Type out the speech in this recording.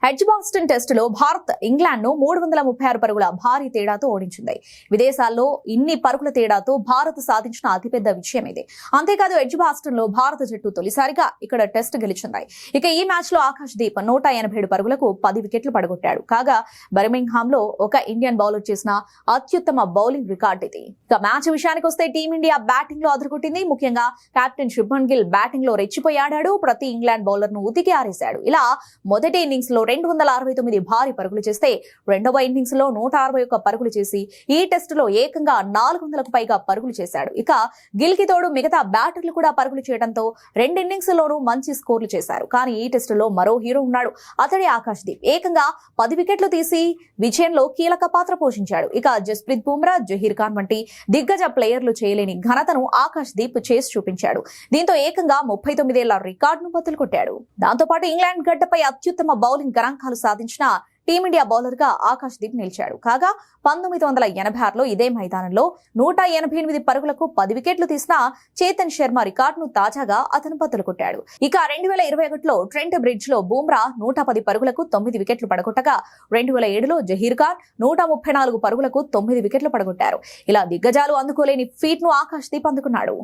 Edgbaston టెస్టులో భారత్ ఇంగ్లాండ్ను 336 పరుగుల భారీ తేడాతో ఓడించింది. విదేశాల్లో ఇన్ని పరుగుల తేడాతో భారత్ సాధించిన అతిపెద్ద విజయం ఇది. అంతేకాదు ఎడ్జ్బాస్టన్లో భారత జట్టు తొలిసారిగా ఇక్కడ టెస్ట్ గెలిచింది. ఇక ఈ మ్యాచ్లో ఆకాష్ దీప్ 187 పరుగులకు 10 వికెట్లు పడగొట్టాడు. కాగా బర్మింగ్హామ్లో ఒక ఇండియన్ బౌలర్ చేసిన అత్యుత్తమ బౌలింగ్ రికార్డు ఇది. ఇక మ్యాచ్ విషయానికి వస్తే టీమిండియా బ్యాటింగ్ లో అదరగొట్టింది. ముఖ్యంగా కెప్టెన్ శుభ్మన్ గిల్ బ్యాటింగ్ లో రెచ్చిపోయాడాడు. ప్రతి ఇంగ్లాండ్ బౌలర్ ను ఉతికి ఆరేశాడు. ఇలా మొదటి ఇన్నింగ్స్ లో 269 భారీ పరుగులు చేస్తే రెండవ ఇన్నింగ్స్ లో 161 పరుగులు చేసి ఈ టెస్టులో ఏకంగా 400కు పైగా పరుగులు చేశాడు. ఇక గిల్ కి తోడు మిగతా బ్యాటర్లు కూడా పరుగులు చేయడంతో రెండు ఇన్నింగ్స్ లోనూ మంచి స్కోర్లు చేశారు. కానీ ఈ టెస్టులో మరో హీరో ఉన్నాడు. అతడే ఆకాష్ దీప్. ఏకంగా 10 వికెట్లు తీసి విజయంలో కీలక పాత్ర పోషించాడు. ఇక జస్ప్రీత్ బుమ్రా, జహీర్ ఖాన్ వంటి దిగ్గజ ప్లేయర్లు చేయలేని ఘనతను ఆకాష్ దీప్ చేసి చూపించాడు. దీంతో ఏకంగా 39 ఏళ్ల రికార్డును బద్దలు కొట్టాడు. దాంతో పాటు ఇంగ్లాండ్ గడ్డపై అత్యుత్తమ బౌలింగ్ గణాంకాలు సాధించిన టీమిండియా బౌలర్ గా ఆకాష్ దీప్ నిలిచాడు. కాగా 1986లో ఇదే మైదానంలో 188 పరుగులకు 10 వికెట్లు తీసిన చేతన్ శర్మ రికార్డును తాజాగా అతను బద్దలు కొట్టాడు. ఇక 2021లో ట్రెంట్ బ్రిడ్జ్ లో బుమ్రా 110 పరుగులకు 9 వికెట్లు పడగొట్టగా 2007లో జహీర్ ఖాన్ 134 పరుగులకు 9 వికెట్లు పడగొట్టారు. ఇలా దిగ్గజాలు అందుకోలేని ఫీట్ ను ఆకాష్ దీప్ అందుకున్నాడు.